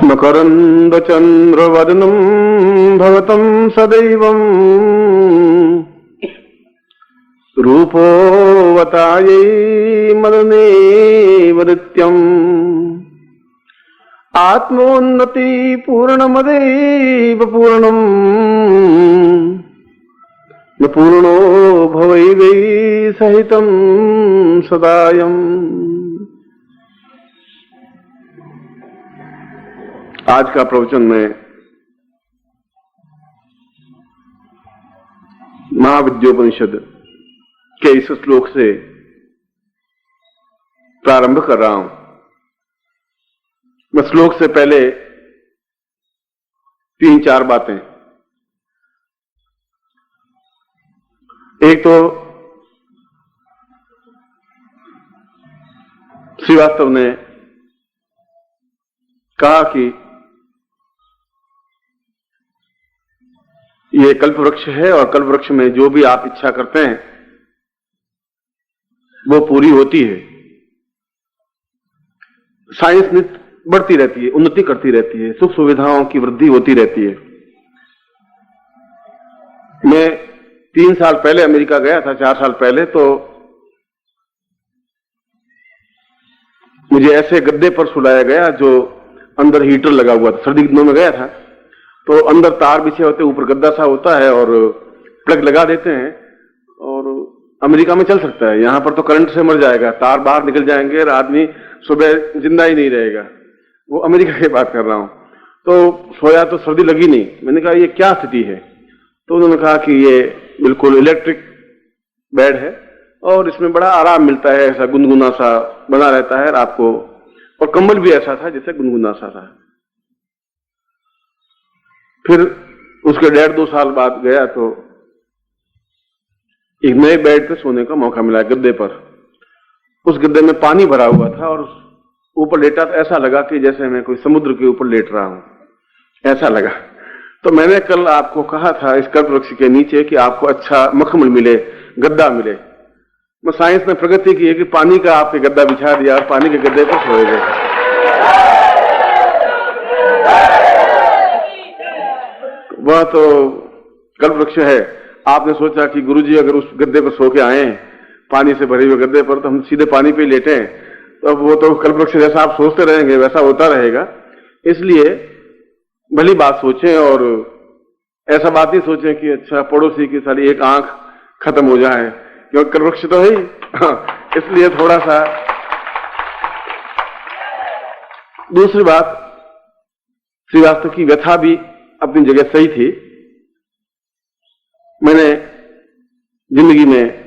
मकरन्दचन्द्रवदनं भवतं सदैवं रूपोऽवतायै मदनेव नित्यम् आत्मोन्नति पूर्णमदेव पूर्णम् न पूर्णो भवैवै सहितं सदायम्। आज का प्रवचन में महाविद्योपनिषद के इस श्लोक से प्रारंभ कर रहा हूं। मैं श्लोक से पहले 3-4 बातें। एक तो श्रीवास्तव ने कहा कि ये कल्प वृक्ष है और कल्प वृक्ष में जो भी आप इच्छा करते हैं वो पूरी होती है। साइंस नित्य बढ़ती रहती है, उन्नति करती रहती है, सुख सुविधाओं की वृद्धि होती रहती है। मैं 3 साल पहले अमेरिका गया था, 4 साल पहले, तो मुझे ऐसे गद्दे पर सुलाया गया जो अंदर हीटर लगा हुआ था। सर्दी के दिनों में गया था तो अंदर तार बिछे होते, ऊपर गद्दा सा होता है और प्लग लगा देते हैं और अमेरिका में चल सकता है। यहां पर तो करंट से मर जाएगा, तार बाहर निकल जाएंगे और आदमी सुबह जिंदा ही नहीं रहेगा। वो अमेरिका की बात कर रहा हूं। तो सोया तो सर्दी लगी नहीं। मैंने कहा ये क्या स्थिति है? तो उन्होंने कहा कि ये बिल्कुल इलेक्ट्रिक बेड है और इसमें बड़ा आराम मिलता है, ऐसा गुनगुना सा बना रहता है रात को, और कंबल भी ऐसा था जैसे गुनगुना सा था। फिर उसके 1.5-2 साल बाद गया तो एक नए बेड पे सोने का मौका मिला, गद्दे पर। उस गद्दे में पानी भरा हुआ था और ऊपर लेटा था, ऐसा लगा कि जैसे मैं कोई समुद्र के ऊपर लेट रहा हूं, ऐसा लगा। तो मैंने कल आपको कहा था इस कल्प वृक्ष के नीचे कि आपको अच्छा मखमल मिले, गद्दा मिले। मैं साइंस ने प्रगति की है कि पानी का आपके गद्दा बिछा दिया और पानी के गद्दे पर सोए गए। वह तो कल्प वृक्ष है। आपने सोचा कि गुरुजी अगर उस गद्दे पर सो के आए पानी से भरे हुए गद्दे पर, तो हम सीधे पानी पे लेटे, तो अब वो तो कल्प वृक्ष जैसा आप सोचते रहेंगे वैसा होता रहेगा। इसलिए भली बात सोचें और ऐसा बात ही सोचें कि अच्छा पड़ोसी की सारी एक आंख खत्म हो जाए, क्योंकि कल्प वृक्ष तो है ही। इसलिए थोड़ा सा। दूसरी बात, श्रीवास्तव की व्यथा भी अपनी जगह सही थी। मैंने जिंदगी में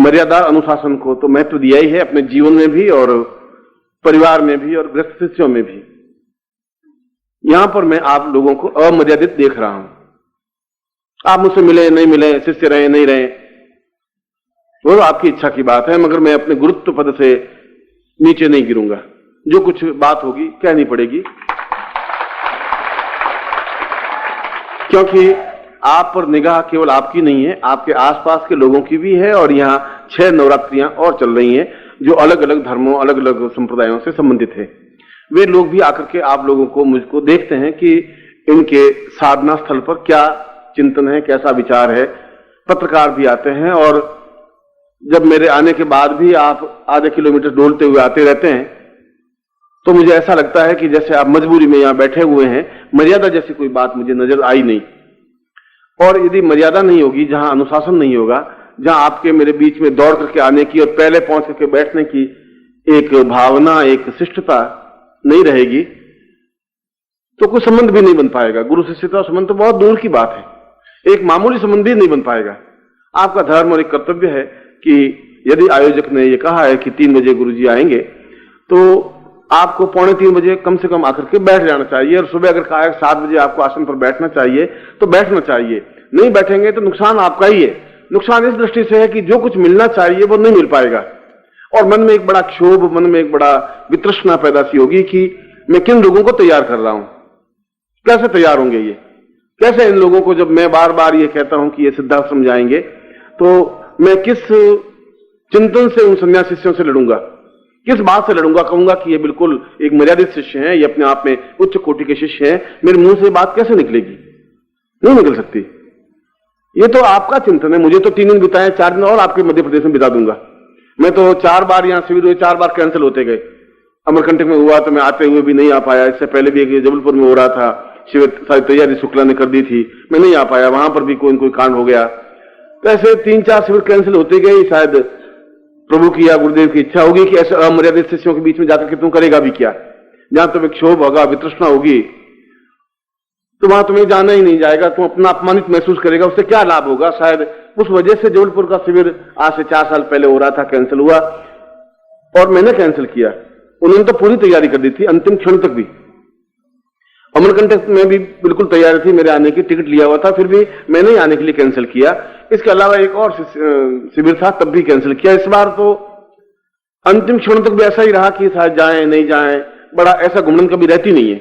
मर्यादा अनुशासन को तो महत्व दिया ही है, अपने जीवन में भी और परिवार में भी और गृहस्थ शिष्यों में भी। यहां पर मैं आप लोगों को अमर्यादित देख रहा हूं। आप मुझसे मिले नहीं मिले, शिष्य रहे नहीं रहे, वो आपकी इच्छा की बात है, मगर मैं अपने गुरुत्व पद से नीचे नहीं गिरूंगा। जो कुछ बात होगी कहनी पड़ेगी, क्योंकि आप पर निगाह केवल आपकी नहीं है, आपके आसपास के लोगों की भी है। और यहाँ 6 नवरात्रियां और चल रही हैं जो अलग अलग धर्मों, अलग अलग संप्रदायों से संबंधित है। वे लोग भी आकर के आप लोगों को, मुझको देखते हैं कि इनके साधना स्थल पर क्या चिंतन है, कैसा विचार है। पत्रकार भी आते हैं और जब मेरे आने के बाद भी आप आधे किलोमीटर डोलते हुए आते रहते हैं तो मुझे ऐसा लगता है कि जैसे आप मजबूरी में यहां बैठे हुए हैं। मर्यादा जैसी कोई बात मुझे नजर आई नहीं। और यदि मर्यादा नहीं होगी, जहां अनुशासन नहीं होगा, जहां आपके मेरे बीच में दौड़ करके आने की और पहले पहुंच करके बैठने की एक भावना, एक शिष्टता नहीं रहेगी, तो कोई संबंध भी नहीं बन पाएगा। गुरु शिष्यता संबंध तो बहुत दूर की बात है, एक मामूली संबंध भी नहीं बन पाएगा। आपका धर्म और एक कर्तव्य है कि यदि आयोजक ने यह कहा है कि 3 बजे गुरुजी आएंगे, तो आपको 2:45 बजे कम से कम आकर के बैठ जाना चाहिए। और सुबह अगर कहा है 7 बजे आपको आसन पर बैठना चाहिए तो बैठना चाहिए। नहीं बैठेंगे तो नुकसान आपका ही है। नुकसान इस दृष्टि से है कि जो कुछ मिलना चाहिए वो नहीं मिल पाएगा और मन में एक बड़ा क्षोभ, मन में एक बड़ा वितृष्णा पैदा सी होगी कि मैं किन लोगों को तैयार कर रहा हूं, कैसे तैयार होंगे ये, कैसे इन लोगों को, जब मैं बार बार ये कहता हूं कि ये सिद्धांत समझाएंगे, तो मैं किस चिंतन से उन संन्यास शिष्यों से लड़ूंगा। किस बात से लड़ूंगा? कहूंगा कि ये बिल्कुल एक मर्यादित शिष्य हैं, ये अपने आप में उच्च कोटि के शिष्य हैं, मेरे मुंह से बात कैसे निकलेगी? नहीं निकल सकती। ये तो आपका चिंतन है। मुझे तो 3 दिन बिताए, 4 दिन और आपके मध्य प्रदेश में बिता दूंगा। मैं तो 4 बार यहां शिविर हुए, 4 बार कैंसिल होते गए। अमरकंटक में हुआ तो मैं आते हुए भी नहीं आ पाया, इससे पहले भी एक जबलपुर में हो रहा था शिविर, सारी तैयारी शुक्ला ने कर दी थी, मैं नहीं आ पाया, वहां पर भी कोई न कोई कांड हो गया। तो ऐसे 3-4 शिविर कैंसिल होते गए। शायद प्रभु की या गुरुदेव की इच्छा होगी कि ऐसे अमर्यादित शिष्यों के बीच में जाकर के तुम करेगा भी क्या? जहां तुम्हें क्षोभ होगा, वितृष्णा होगी, तो वहां तुम्हें जाना ही नहीं जाएगा, तुम अपना अपमानित महसूस करेगा, उससे क्या लाभ होगा? शायद उस वजह से जबलपुर का शिविर आज से 4 साल पहले हो रहा था, कैंसिल हुआ। और मैंने कैंसिल किया, उन्होंने तो पूरी तैयारी कर दी थी, अंतिम क्षण तक भी। अमरकंटक में भी बिल्कुल तैयारी थी मेरे आने की, टिकट लिया हुआ था, फिर भी मैंने ही आने के लिए कैंसिल किया। इसके अलावा एक और शिविर था, तब भी कैंसिल किया। इस बार तो अंतिम क्षण तक भी ऐसा ही रहा कि शायद जाएं नहीं जाएं, बड़ा ऐसा घुमन कभी रहती नहीं है।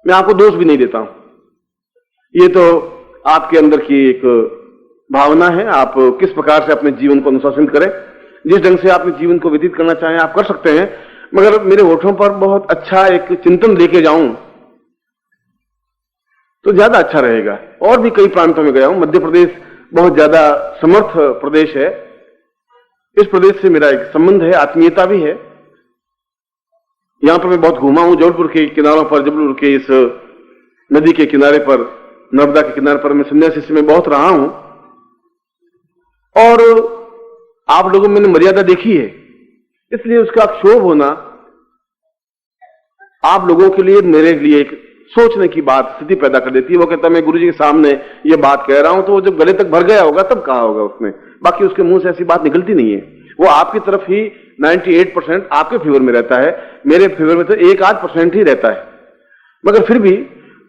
मैं आपको दोष भी नहीं देता हूं, ये तो आपके अंदर की एक भावना है। आप किस प्रकार से अपने जीवन को अनुशासित करें, जिस ढंग से अपने जीवन को व्यतीत करना चाहें आप कर सकते हैं, मगर मेरे होठों पर बहुत अच्छा एक चिंतन लेके जाऊं तो ज्यादा अच्छा रहेगा। और भी कई प्रांतों में गया हूं, मध्य प्रदेश बहुत ज्यादा समर्थ प्रदेश है, इस प्रदेश से मेरा एक संबंध है, आत्मीयता भी है। यहां पर मैं बहुत घूमा हूं, जबलपुर के किनारों पर, जबलपुर के इस नदी के किनारे पर, नर्मदा के किनारे पर मैं संन्यासी में बहुत रहा हूं। और आप लोगों में मैंने मर्यादा देखी है, इसलिए उसका क्षोभ होना आप लोगों के लिए, मेरे लिए एक सोचने की बात, स्थिति पैदा कर देती है। वो कहता मैं गुरुजी के सामने ये बात कह रहा हूं, तो वो जब गले तक भर गया होगा तब कहा होगा उसने, बाकी उसके मुंह से ऐसी बात निकलती नहीं है। वो आपकी तरफ ही 98% आपके फेवर में रहता है, मेरे फेवर में तो 1-8% ही रहता है। मगर फिर भी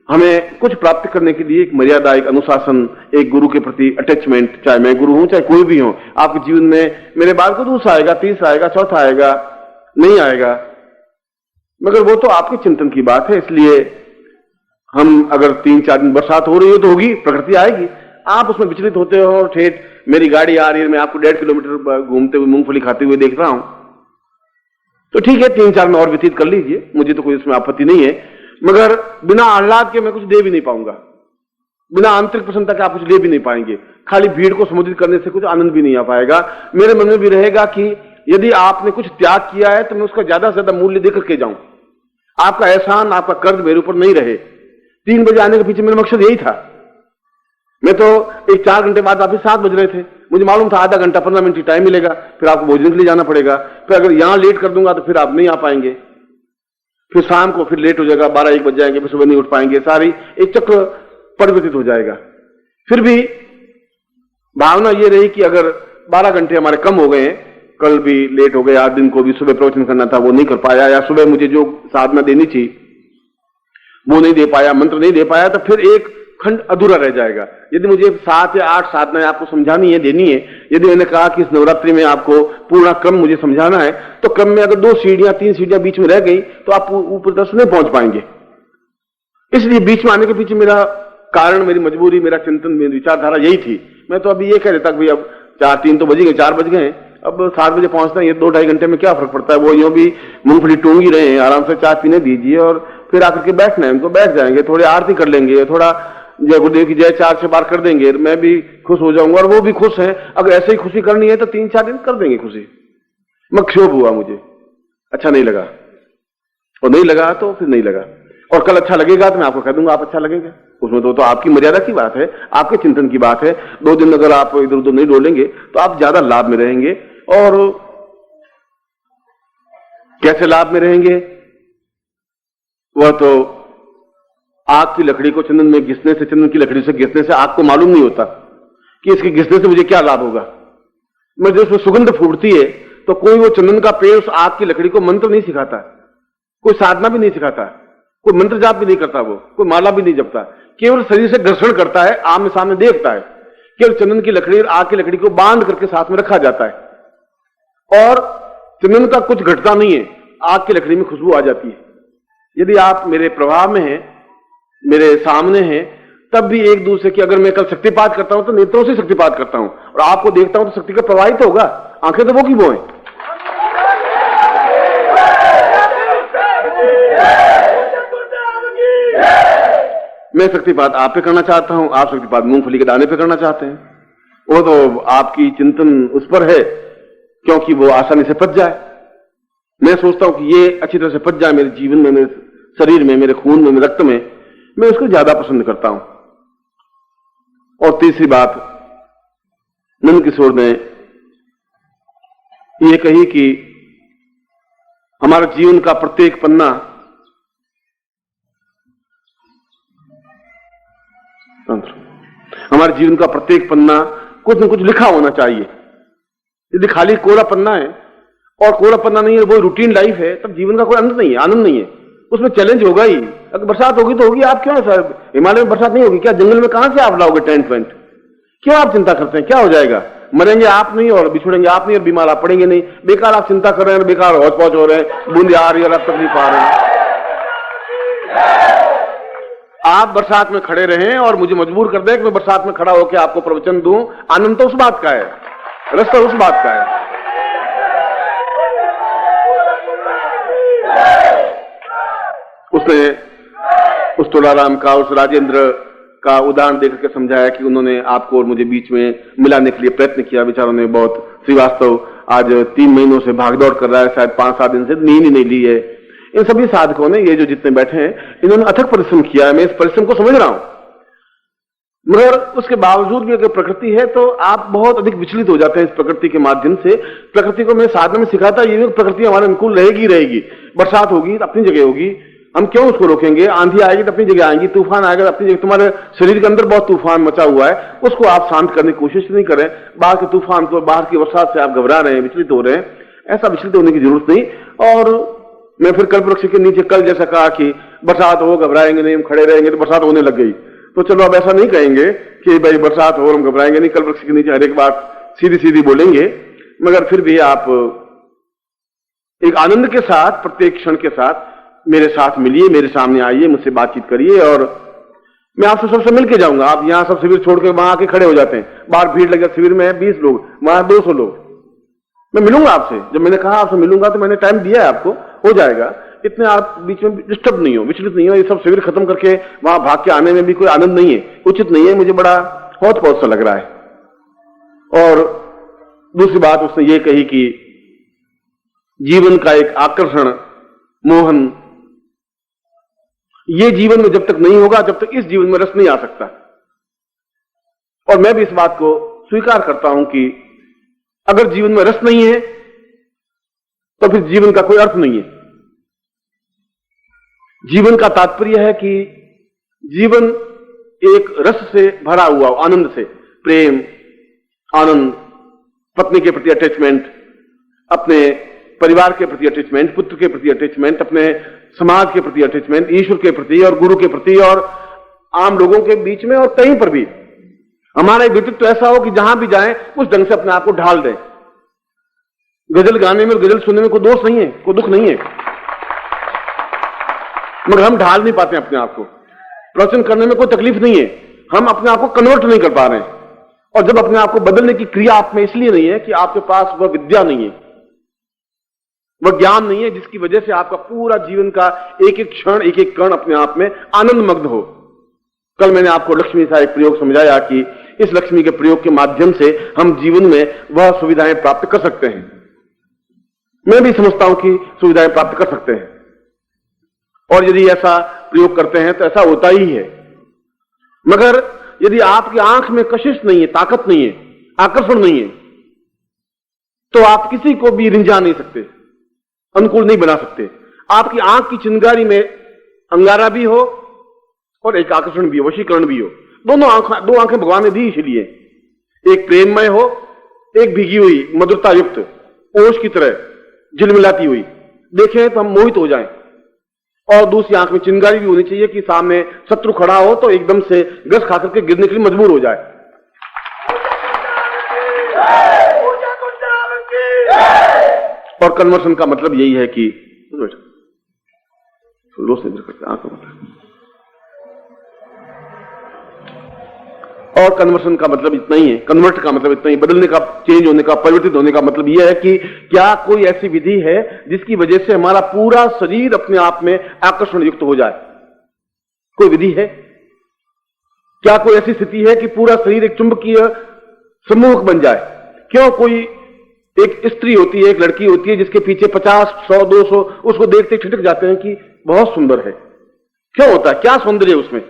हमें कुछ प्राप्त करने के लिए एक मर्यादा, एक अनुशासन, एक गुरु के प्रति अटैचमेंट, चाहे मैं गुरु हूं चाहे कोई भी हो, आपके जीवन में मेरे बाद को दूसरा आएगा, तीसरा आएगा, चौथा आएगा, नहीं आएगा, मगर वो तो आपके चिंतन की बात है। इसलिए हम अगर 3-4 दिन बरसात हो रही हो तो होगी, प्रकृति आएगी, आप उसमें विचलित होते हो, ठेठ मेरी गाड़ी आ रही है, मैं आपको 1.5 किलोमीटर घूमते हुए मूंगफली खाते हुए देख रहा हूं, तो ठीक है 3-4 में और व्यतीत कर लीजिए, मुझे तो कोई इसमें आपत्ति नहीं है। मगर बिना आह्लाद के मैं कुछ दे भी नहीं पाऊंगा, बिना आंतरिक प्रसन्नता के आप कुछ ले भी नहीं पाएंगे, खाली भीड़ को समुद्रित करने से कुछ आनंद भी नहीं आ पाएगा। मेरे मन में भी रहेगा कि यदि आपने कुछ त्याग किया है तो मैं उसका ज्यादा से ज्यादा मूल्य देकर के जाऊं, आपका एहसान, आपका कर्ज मेरे ऊपर नहीं रहे। 3 बजे आने के पीछे मेरा मकसद यही था। मैं तो एक 4 घंटे बाद वापिस 7 बज रहे थे, मुझे मालूम था आधा घंटा 15 मिनट की टाइम मिलेगा, फिर आपको भोजन के लिए जाना पड़ेगा, फिर अगर यहां लेट कर दूंगा तो फिर आप नहीं आ पाएंगे, फिर शाम को फिर लेट हो जाएगा, 12-1 बज जाएंगे, फिर सुबह नहीं उठ पाएंगे, सारी एक चक्र परिवर्तित हो जाएगा। फिर भी भावना ये रही कि अगर 12 घंटे हमारे कम हो गए, कल भी लेट हो गए, आज दिन को भी सुबह प्रवचन करना था वो नहीं कर पाया, या सुबह मुझे जो साधना देनी थी वो नहीं दे पाया, मंत्र नहीं दे पाया, तो फिर एक खंड अधूरा रह जाएगा। यदि मुझे 7 या 8 साधनाएं आपको समझानी है, देनी है, यदि मैंने कहा कि इस नवरात्रि में आपको पूरा क्रम मुझे समझाना है, तो क्रम में अगर 2 सीढ़ियां 3 सीढ़ियां बीच में रह गई तो आप ऊपर तक नहीं पहुंच पाएंगे। इसलिए बीच में आने के पीछे मेरा कारण, मेरी मजबूरी, मेरा चिंतन, मेरी विचारधारा यही थी। मैं तो अभी ये कह देता कि अब 4-3 तो बज गए, 4 बज गए, अब 7 बजे पहुंचना है, ये 2-2.5 घंटे में क्या फर्क पड़ता है, वो यूं भी मूंगफली टूंग ही रहे हैं, आराम से चाय पीने दीजिए और फिर आकर के बैठना है, उनको बैठ जाएंगे, थोड़ी आरती कर लेंगे, थोड़ा जय गुरुदेव की जय 4 से बार कर देंगे, मैं भी खुश हो जाऊंगा और वो भी खुश हैं। अगर ऐसे ही खुशी करनी है तो 3-4 दिन कर देंगे खुशी। मैं क्षोभ हुआ, मुझे अच्छा नहीं लगा, और नहीं लगा तो फिर नहीं लगा, और कल अच्छा लगेगा तो मैं आपको कह दूंगा आप अच्छा लगेगा, उसमें तो आपकी मर्यादा की बात है, आपके चिंतन की बात है। 2 दिन अगर आप इधर उधर नहीं डोलेंगे तो आप ज्यादा लाभ में रहेंगे। और कैसे लाभ में रहेंगे, वह तो आग की लकड़ी को चंदन में घिसने से, चंदन की लकड़ी से घिसने से आग को मालूम नहीं होता कि इसके घिसने से मुझे क्या लाभ होगा। मैं जब उसमें सुगंध फूटती है तो कोई वो चंदन का पेड़ उस आग की लकड़ी को मंत्र नहीं सिखाता, कोई साधना भी नहीं सिखाता, कोई मंत्र जाप भी नहीं करता, वो कोई माला भी नहीं जपता, केवल शरीर से घर्षण करता है, आमने सामने देखता है। केवल चंदन की लकड़ी और आग की लकड़ी को बांध करके साथ में रखा जाता है और चंदन का कुछ घटता नहीं है, आग की लकड़ी में खुशबू आ जाती है। यदि आप मेरे प्रभाव में हैं, मेरे सामने हैं, तब भी एक दूसरे की, अगर मैं कल शक्तिपात करता हूं तो नेत्रों से शक्तिपात करता हूं और आपको देखता हूं तो शक्ति का प्रवाहित होगा, आंखें तो वो की वो है। मैं शक्तिपात आप पे करना चाहता हूं, आप शक्तिपात मूंगफली के दाने पे करना चाहते हैं। वो तो आपकी चिंतन उस पर है, क्योंकि वो आसानी से पच जाए। मैं सोचता हूं कि ये अच्छी तरह से पच जाए मेरे जीवन में, मेरे शरीर में, मेरे खून में, मेरे रक्त में, मैं उसको ज्यादा पसंद करता हूं। और तीसरी बात नंद किशोर ने ये कही कि हमारे जीवन का प्रत्येक पन्ना हमारे जीवन का प्रत्येक पन्ना कुछ न कुछ लिखा होना चाहिए। यदि खाली कोरा पन्ना है और कोरा पन्ना नहीं है, वो रूटीन लाइफ है, तब जीवन का कोई आनंद नहीं है, आनंद नहीं है। उसमें चैलेंज होगा ही। अगर बरसात होगी तो होगी, आप क्यों है सर हिमालय में बरसात नहीं होगी क्या? जंगल में कहां से आप लाओगे टेंट वेंट? क्यों आप चिंता करते हैं? क्या हो जाएगा? मरेंगे आप नहीं और बिछुड़ेंगे आप नहीं और बीमार आप पड़ेंगे नहीं। बेकार आप चिंता कर रहे हैं, बेकार हौच पौच हो रहे हैं, बूंदी आ रही है और आप तकलीफ आ रहे हैं। आप बरसात में खड़े रहें और मुझे मजबूर कर दें कि मैं बरसात में खड़ा होकर आपको प्रवचन दूं, आनंद तो उस बात का है, रस तो उस बात का है। उसने उस तुलाराम का, उस राजेंद्र का उदाहरण देकर के समझाया कि उन्होंने आपको और मुझे बीच में मिलाने के लिए प्रयत्न किया। बेचारों ने बहुत, श्रीवास्तव आज 3 महीनों से भागदौड़ कर रहा है, शायद 5-7 दिन से नींद ही नहीं ली है। इन सभी साधकों ने, ये जो जितने बैठे हैं, इन्होंने अथक परिश्रम किया है। मैं इस परिश्रम को समझ रहा हूं, मगर उसके बावजूद भी अगर प्रकृति है तो आप बहुत अधिक विचलित हो जाते हैं इस प्रकृति के माध्यम से। प्रकृति को मैं साधना में सिखाता ये प्रकृति हमारे अनुकूल रहेगी रहेगी। बरसात होगी तो अपनी जगह होगी, हम क्यों उसको रोकेंगे? आंधी आएगी तो अपनी जगह आएंगी, तूफान आएगा तो अपनी जगह। तुम्हारे शरीर के अंदर बहुत तूफान मचा हुआ है, उसको आप शांत करने की कोशिश नहीं करें। बाहर के तूफान को, बाहर की बरसात से आप घबरा रहे हैं, विचलित हो रहे हैं, ऐसा विचलित होने की जरूरत नहीं। और मैं फिर कल्प वृक्ष के नीचे कल जैसा कहा कि बरसात हो, घबराएंगे नहीं, हम खड़े रहेंगे तो बरसात होने लग गई। तो चलो अब ऐसा नहीं कहेंगे कि भाई बरसात हो और हम घबराएंगे नहीं, कल्प वृक्ष के नीचे हर एक बात सीधी सीधी बोलेंगे, मगर फिर भी आप एक आनंद के साथ, प्रत्येक क्षण के साथ मेरे साथ मिलिए, मेरे सामने आइए, मुझसे बातचीत करिए और मैं आपसे सबसे मिलके जाऊंगा। आप यहां सब शिविर छोड़ के वहां आके खड़े हो जाते हैं, बाहर भीड़ लगे, शिविर में है 20 लोग, वहां 200 लोग। मैं मिलूंगा आपसे, जब मैंने कहा आपसे मिलूंगा तो मैंने टाइम दिया है आपको, हो जाएगा। इतने आप बीच में डिस्टर्ब नहीं हो, विचलित नहीं हो। ये सब शिविर खत्म करके वहां भाग के आने में भी कोई आनंद नहीं है, उचित नहीं है। मुझे बड़ा बहुत बहुत सा लग रहा है। और दूसरी बात उसने ये कही कि जीवन का एक आकर्षण, मोहन, ये जीवन में जब तक नहीं होगा, जब तक इस जीवन में रस नहीं आ सकता। और मैं भी इस बात को स्वीकार करता हूं कि अगर जीवन में रस नहीं है तो फिर जीवन का कोई अर्थ नहीं है। जीवन का तात्पर्य है कि जीवन एक रस से भरा हुआ, आनंद से, प्रेम, आनंद, पत्नी के प्रति अटैचमेंट, अपने परिवार के प्रति अटैचमेंट, पुत्र के प्रति अटैचमेंट, अपने समाज के प्रति अटैचमेंट, ईश्वर के प्रति और गुरु के प्रति और आम लोगों के बीच में और कहीं पर भी हमारा व्यक्तित्व ऐसा हो कि जहां भी जाएं उस ढंग से अपने आप को ढाल दें। गजल गाने में, गजल सुनने में कोई दोष नहीं है, कोई दुख नहीं है, मगर हम ढाल नहीं पाते अपने आप को। प्रवचन करने में कोई तकलीफ नहीं है, हम अपने आप को कन्वर्ट नहीं कर पा रहे हैं। और जब अपने आप को बदलने की क्रिया आप में इसलिए नहीं है कि आपके पास वह विद्या नहीं है, वह ज्ञान नहीं है जिसकी वजह से आपका पूरा जीवन का एक एक क्षण, एक एक कण अपने आप में आनंदमग्न हो। कल मैंने आपको लक्ष्मी का एक प्रयोग समझाया कि इस लक्ष्मी के प्रयोग के माध्यम से हम जीवन में वह सुविधाएं प्राप्त कर सकते हैं। मैं भी समझता हूं कि सुविधाएं प्राप्त कर सकते हैं, और यदि ऐसा प्रयोग करते हैं तो ऐसा होता ही है। मगर यदि आपकी आंख में कशिश नहीं है, ताकत नहीं है, आकर्षण नहीं है, तो आप किसी को भी रिंझा नहीं सकते, अनुकूल नहीं बना सकते। आपकी आंख की चिंगारी में अंगारा भी हो और एक आकर्षण भी हो, वशीकरण भी हो। दो आंखें भगवान ने दी इसलिए, एक प्रेममय हो, एक भीगी हुई मधुरता युक्त ओश की तरह झिलमिलाती हुई, देखें तो हम मोहित हो जाएं। और दूसरी आंख में चिंगारी भी होनी चाहिए कि सामने शत्रु खड़ा हो तो एकदम से गस खाकर के गिरने के लिए मजबूर हो जाए। और कन्वर्सन का मतलब यही है कि और कन्वर्सन का मतलब इतना ही है, कन्वर्ट का मतलब इतना ही, बदलने का, चेंज होने का, परिवर्तित होने का मतलब यह है कि क्या कोई ऐसी विधि है जिसकी वजह से हमारा पूरा शरीर अपने आप में आकर्षण युक्त हो जाए? कोई विधि है? क्या कोई ऐसी स्थिति है कि पूरा शरीर एक चुंबकीय समूह बन जाए? क्यों कोई एक स्त्री होती है, एक लड़की होती है जिसके पीछे 50, 100, 200 उसको देखते ठिठक जाते हैं कि बहुत सुंदर है? क्यों होता है? क्या सौंदर्य उसमें?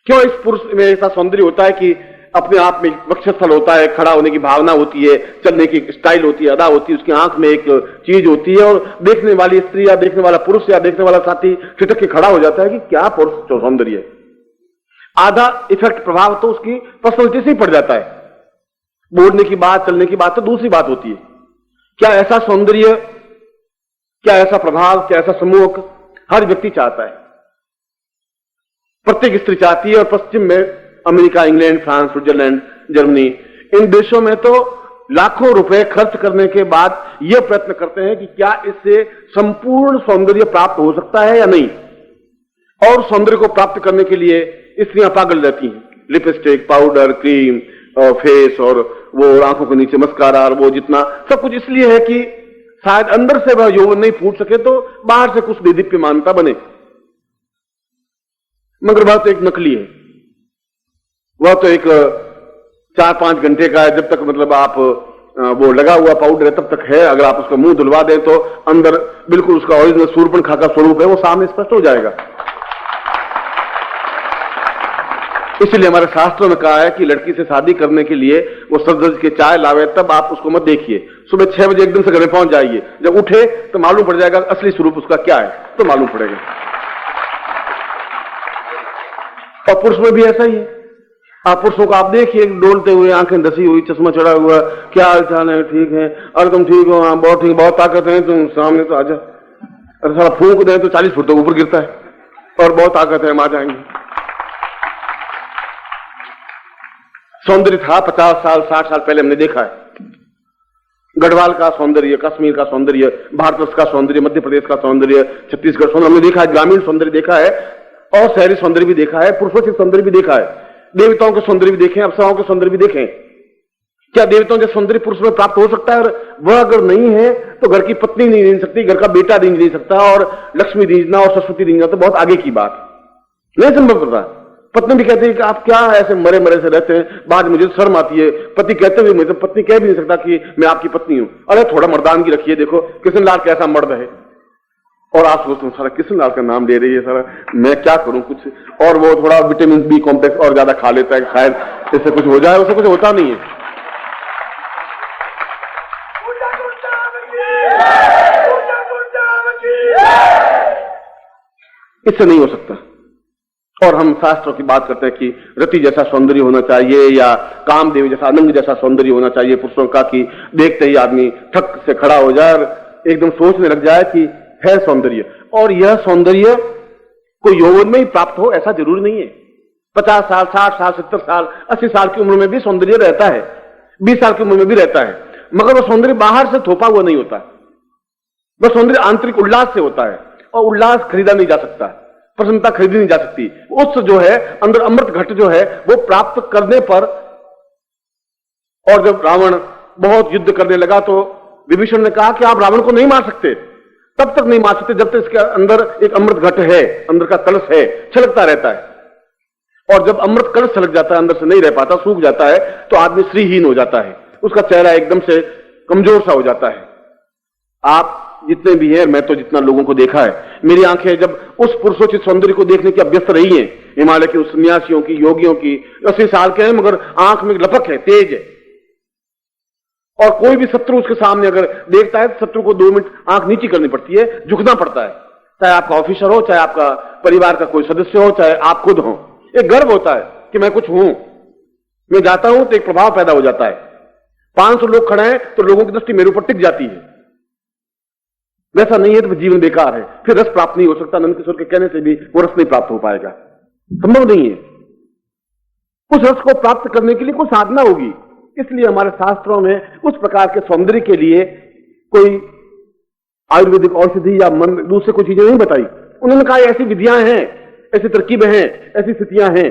क्यों इस पुरुष में ऐसा सौंदर्य होता है कि अपने आप में वक्षस्थल होता है, खड़ा होने की भावना होती है, चलने की स्टाइल होती है, अदा होती है, उसकी आंख में एक चीज होती है, और देखने वाली स्त्री या देखने वाला पुरुष या देखने वाला साथी ठिठक के खड़ा हो जाता है कि क्या पुरुष सौंदर्य है। आधा इफेक्ट, प्रभाव तो उसकी पर्सनलिटी से ही पड़ जाता है। बोलने की बात, चलने की बात तो दूसरी बात होती है। क्या ऐसा सौंदर्य, क्या ऐसा प्रभाव, क्या ऐसा समूह हर व्यक्ति चाहता है? प्रत्येक स्त्री चाहती है। और पश्चिम में America, England, France, Switzerland, Germany, इन देशों में तो लाखों रुपए खर्च करने के बाद यह प्रयत्न करते हैं कि क्या इससे संपूर्ण सौंदर्य प्राप्त हो सकता है या नहीं। और सौंदर्य को प्राप्त करने के लिए स्त्रियां पागल रहती हैं। लिपस्टिक, पाउडर, क्रीम, फेस, और वो आंखों के नीचे मस्कारा, और वो जितना सब कुछ इसलिए है कि शायद अंदर से वह यौवन नहीं फूट सके तो बाहर से कुछ देदीप्यमानता बने। मगर वह तो एक नकली है, वह तो एक 4-5 घंटे का है। जब तक मतलब आप वो लगा हुआ पाउडर है तब तक है। अगर आप उसका मुंह धुलवा दें तो अंदर बिल्कुल उसका ओरिजिनल शूर्पणखा का स्वरूप है, वो सामने स्पष्ट हो जाएगा। इसलिए हमारे शास्त्रों में कहा है कि लड़की से शादी करने के लिए वो सज के चाय लावे, तब आप उसको मत देखिए। सुबह 6 बजे एकदम से घर में पहुंच जाइए, जब उठे तो मालूम पड़ जाएगा असली स्वरूप उसका क्या है, तो मालूम पड़ेगा। और पुरुष में भी ऐसा ही है। आप पुरुषों को आप देखिए, डोलते हुए, आंखें धसी हुई, चश्मा चढ़ा हुआ, क्या हाल चाल है, ठीक है, अरे तुम ठीक हो, हाँ बहुत ठीक, बहुत ताकत है, तुम सामने तो आजा। अरे सारा फूंक दें तो 40 फुट तक ऊपर गिरता है, और बहुत ताकत है, हम आ जाएंगे। सौंदर्य था 50 साल 60 साल पहले हमने देखा है। गढ़वाल का सौंदर्य, कश्मीर का सौंदर्य, भारतवर्ष का सौंदर्य, मध्य प्रदेश का सौंदर्य, छत्तीसगढ़ सौंदर्य हमने देखा है। ग्रामीण सौंदर्य देखा है, और शहरी सौंदर्य भी देखा है, पुरुषोचित सौंदर्य भी देखा है, देवताओं के सौंदर्य भी देखे, अप्सराओं के सौंदर्य भी देखे। क्या देवताओं के सौंदर्य पुरुष में प्राप्त हो सकता है? वह अगर नहीं है तो घर की पत्नी नहीं रींझ सकती, घर का बेटा रींझ नहीं सकता, और लक्ष्मी रींझना और सरस्वती रींझना तो बहुत आगे की बात, नहीं संभव करता। पत्नी भी कहती है कि आप क्या ऐसे मरे मरे से रहते हैं, बाद मुझे शर्म आती है। पति कहते हुए मुझे, पत्नी कह भी नहीं सकता कि मैं आपकी पत्नी हूं। अरे थोड़ा मर्दानगी रखिए, देखो किशन लाल कैसा मर्द है। और आप सोचते सारा किशन लाल का नाम ले रही है, सारा मैं क्या करूं कुछ। और वो थोड़ा विटामिन बी कॉम्प्लेक्स और ज्यादा खा लेता है, शायद इससे कुछ हो जाए, उससे कुछ होता नहीं है। इससे नहीं हो सकता। और हम शास्त्रों की बात करते हैं कि रति जैसा सौंदर्य होना चाहिए, या कामदेव जैसा, अनंग जैसा सौंदर्य होना चाहिए पुरुषों का, कि देखते ही आदमी ठक से खड़ा हो जाए और एकदम सोचने लग जाए कि है सौंदर्य। और यह सौंदर्य कोई यौवन में ही प्राप्त हो ऐसा जरूरी नहीं है। 50 साल, 60 साल, 70 साल, 80 साल की उम्र में भी सौंदर्य रहता है, 20 साल की उम्र में भी रहता है। मगर वह सौंदर्य बाहर से थोपा हुआ नहीं होता, वह सौंदर्य आंतरिक उल्लास से होता है। और उल्लास खरीदा नहीं जा सकता, प्रसन्नता खरीदी नहीं जा सकती। उत्स जो है, अंदर अमृत घट जो है, वो प्राप्त करने पर। और जब रावण बहुत युद्ध करने लगा तो विभीषण ने कहा कि आप रावण को नहीं मार सकते, तब तक नहीं मार सकते जब तक इसके अंदर एक अमृत घट है, अंदर का कलश है, छलकता रहता है। और जब अमृत कलश छलक जाता है, अंदर से नहीं रह पाता, सूख जाता है, तो आदमी श्रीहीन हो जाता है, उसका चेहरा एकदम से कमजोर सा हो जाता है। आप जितने भी हैं, मैं तो जितना लोगों को देखा है, मेरी आंखें जब उस पुरुषोचित सौंदर्य को देखने की अभ्यस्त रही हैं, हिमालय के उस सन्यासियों की, योगियों की, 80 साल के हैं मगर आंख में लपक है, तेज है। और कोई भी शत्रु उसके सामने अगर देखता है तो शत्रु को 2 मिनट आंख नीची करनी पड़ती है, झुकना पड़ता है। चाहे आपका ऑफिसर हो, चाहे आपका परिवार का कोई सदस्य हो, चाहे आप खुद हो, एक गर्व होता है कि मैं कुछ हूं, मैं जाता हूं तो एक प्रभाव पैदा हो जाता है। 500 लोग खड़े हैं तो लोगों की दृष्टि मेरे ऊपर टिक जाती है। वैसा नहीं है तो जीवन बेकार है, फिर रस प्राप्त नहीं हो सकता। नंद किशोर के कहने से भी वो रस नहीं प्राप्त हो पाएगा, संभव नहीं है। उस रस को प्राप्त करने के लिए कोई साधना होगी। इसलिए हमारे शास्त्रों में उस प्रकार के सौंदर्य के लिए कोई आयुर्वेदिक औषधि या मंत्र, दूसरे कोई चीजें नहीं बताई। उन्होंने कहा ऐसी विधियां हैं, ऐसी तरकीबें हैं, ऐसी स्थितियां हैं,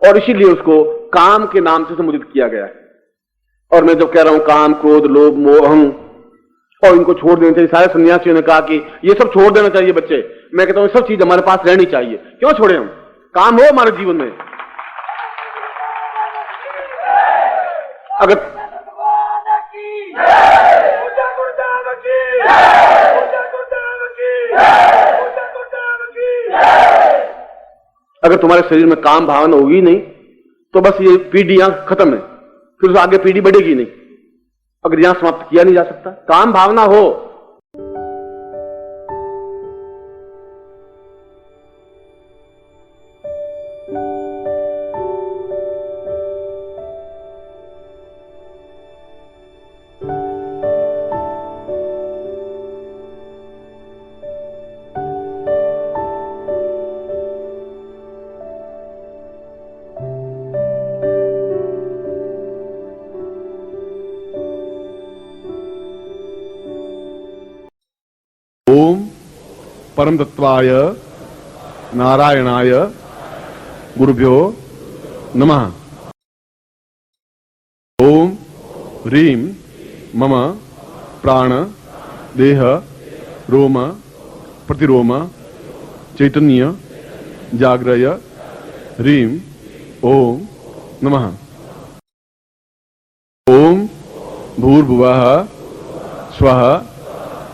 और इसीलिए उसको काम के नाम से संबोधित किया गया है। और मैं जब कह रहा हूं काम, क्रोध, लोभ, मोह, अहं, और इनको छोड़ देना चाहिए, सारे सन्यासियों ने कहा कि ये सब छोड़ देना चाहिए बच्चे। मैं कहता हूं सब चीज हमारे पास रहनी चाहिए। क्यों छोड़े हम? काम हो हमारे जीवन में। अगर तुम्हारे शरीर में काम भावना होगी नहीं तो बस ये पीढ़ी यहां खत्म है, फिर उस आगे पीढ़ी बढ़ेगी नहीं। अगर यहां समाप्त किया नहीं जा सकता, काम भावना हो। ओम परम तत्वाय नारायणाय गुरुभ्यो नमः। ओम ह्रीं मम प्राण देह रोम प्रतिरोम चैतन्य जाग्रय ह्रीं ओम नमः। ओम भूर्भुवः स्वः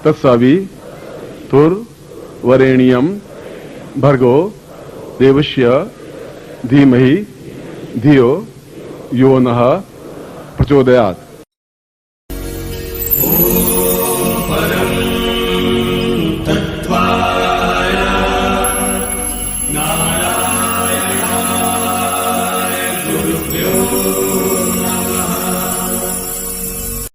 तत्सवितुर्वरेण्यं भर्गो देवस्य धीमहि धियो यो नः प्रचोदयात्।